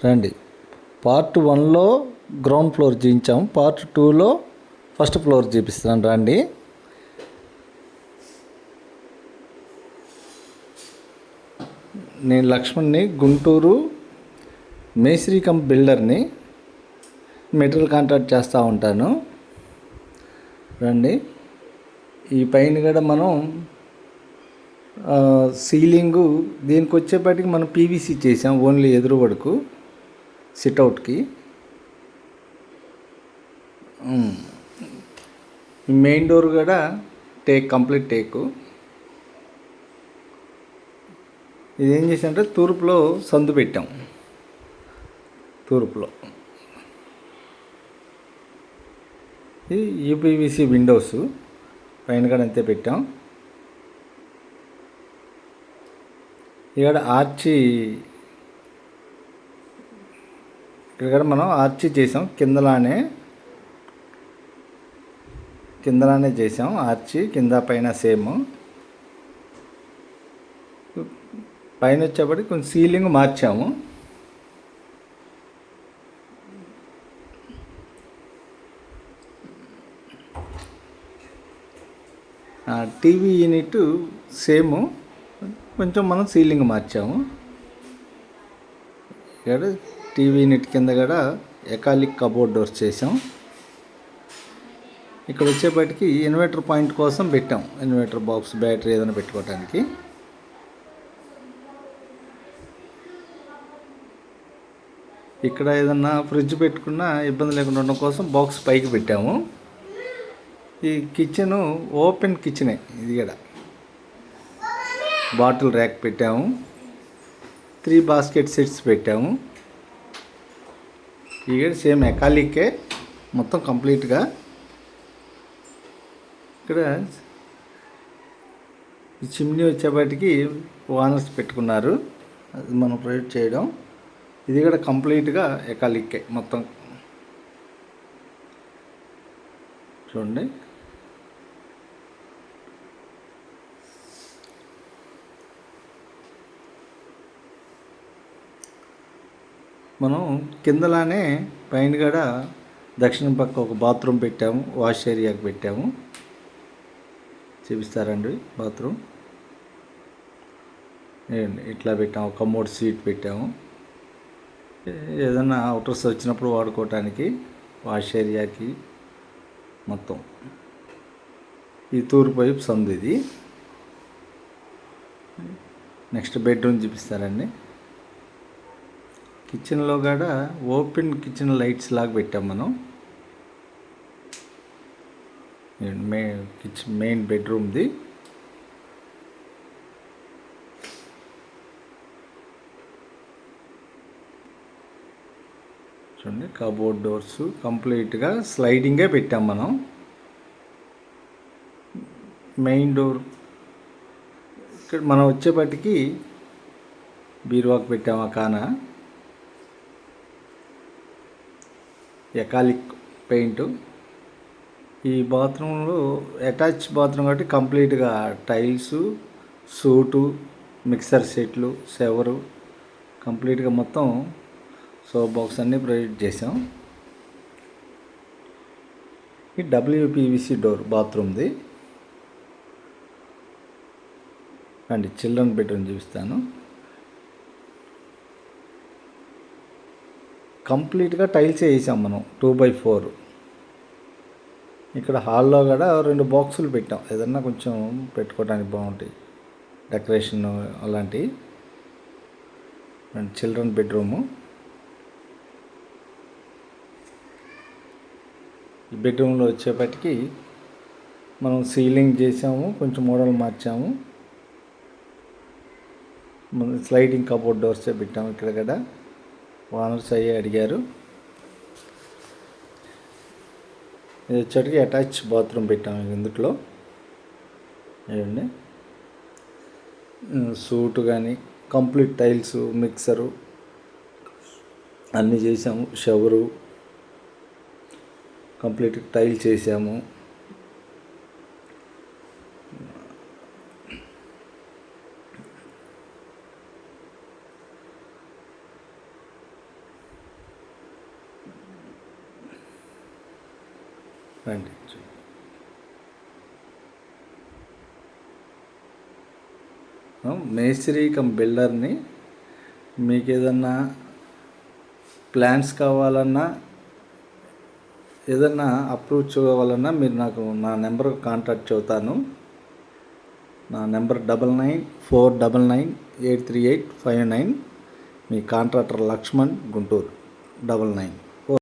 రండి. Part 1లో ground floor చూపించాము, part 2లో ఫస్ట్ ఫ్లోర్ చూపిస్తున్నాను రండి. నేను లక్ష్మణ్ని, గుంటూరు మేస్త్రీ కమ్ బిల్డర్ని, మెటీరియల్ కాంట్రాక్ట్ చేస్తూ ఉంటాను. రండి. ఈ పైన కూడా మనం సీలింగు దీనికి వచ్చేపాటికి మనం పీవీసీ చేసాం, ఓన్లీ ఎదురు వరకు సిట్అవుట్కి. మెయిన్ డోర్ కూడా కంప్లీట్ టేకు. ఇది ఏం చేసామంటే తూర్పులో సందు పెట్టాం. తూర్పులో ఇది యూపీవీసీ విండోస్ పైన కూడా అంతే పెట్టాం. ఇక్కడ ఆర్చి, ఇక్కడ కూడా మనం ఆర్చి చేసాం, కిందలానే చేసాం ఆర్చి, కింద పైన సేమ్. పైన వచ్చేప్పటికి కొంచెం సీలింగ్ మార్చాము. టీవీ యూనిట్ సేమ్, కొంచెం మనం సీలింగ్ మార్చాము. ఇక్కడ టీవీ యూనిట్ కింద కూడా ఎకాలిక్ కబోర్డ్ డోర్స్ చేసాం. ఇక్కడ వచ్చేప్పటికి ఇన్వర్టర్ పాయింట్ కోసం పెట్టాం, ఇన్వర్టర్ బాక్స్, బ్యాటరీ ఏదైనా పెట్టుకోవడానికి. ఇక్కడ ఏదన్నా ఫ్రిడ్జ్ పెట్టుకున్నా ఇబ్బంది లేకుండా ఉండడం కోసం బాక్స్ పైకి పెట్టాము. ఈ కిచెను ఓపెన్ కిచెనే, ఇది కూడా బాటిల్ ర్యాక్ పెట్టాము, 3 బాస్కెట్ సెట్స్ పెట్టాము. ఇక సేమ్ ఎకాలికే మొత్తం కంప్లీట్గా. ఇక్కడ ఈ చిమ్నీ వచ్చేపాటికి ఓనర్స్ పెట్టుకున్నారు, అది మనం ప్రొవైడ్ చేయడం. ఇది కూడా కంప్లీట్గా ఎకాలికే మొత్తం. చూడండి, మనం కిందలానే పైన కూడా దక్షిణం పక్క ఒక బాత్రూమ్ పెట్టాము, వాష్ ఏరియాకి పెట్టాము. చూపిస్తారండి బాత్రూమ్. ఇట్లా పెట్టాము, కమోడ్ సీట్ పెట్టాము, ఏదైనా అవుటర్స్ వచ్చినప్పుడు వాడుకోవటానికి. వాష్ ఏరియాకి మొత్తం. ఈ తూర్పు వైపు సందు ఇది. నెక్స్ట్ బెడ్రూమ్ చూపిస్తారండి. కిచెన్లో కూడా ఓపెన్ కిచెన్ లైట్స్ లాగా పెట్టాం మనం. మెయిన్ బెడ్రూమ్ది. చూడండి, కబోర్డ్ డోర్స్ కంప్లీట్గా స్లైడింగే పెట్టాం మనం. మెయిన్ డోర్ ఇక్కడ మనం వచ్చేపటికి బీరువాకు పెట్టాము, ఆ కాన ఎకాలిక్ పెయింట్. ఈ బాత్రూంలో అటాచ్ బాత్రూమ్ కాబట్టి కంప్లీట్గా టైల్స్, సూటు, మిక్సర్ సెట్లు, షవరు కంప్లీట్గా మొత్తం సోప్ బాక్స్ అన్నీ ప్రొవైడ్ చేసాం. ఈ డబ్ల్యూపీవీసీ డోర్ బాత్రూమ్ది. అండి చిల్డ్రన్ బెడ్రూమ్ చూపిస్తాను. కంప్లీట్గా టైల్సే వేసాం మనం, 2x4. ఇక్కడ హాల్లో కూడా 2 బాక్సులు పెట్టాం, ఏదన్నా కొంచెం పెట్టుకోవడానికి బాగుంటాయి, డెకరేషన్ అలాంటివి. And children bedroom. ఈ బెడ్రూమ్లో వచ్చేపటికి మనం సీలింగ్ చేసాము, కొంచెం మోడల్ మార్చాము. మనం స్లైడింగ్ కబోర్డ్ డోర్సే పెట్టాము. ఇక్కడ కూడా ఓనర్స్ అయ్యి అడిగారు. ఇది వచ్చేటికి అటాచ్ బాత్రూమ్ పెట్టాము ఇందులో. ఏమండి, సూటు కానీ కంప్లీట్ టైల్స్, మిక్సరు అన్నీ చేసాము. షవరు కంప్లీట్ టైల్స్ చేసాము. రండి. మేస్త్రి కమ్ బిల్డర్ని. మీకు ఏదన్నా ప్లాన్స్ కావాలన్నా, ఏదన్నా అప్రూవ్ కావాలన్నా మీరు నాకు నా నెంబర్ కాంటాక్ట్ చెబుతాను. నా నెంబర్ 9949983859. మీ కాంట్రాక్టర్ లక్ష్మణ్, గుంటూరు. 99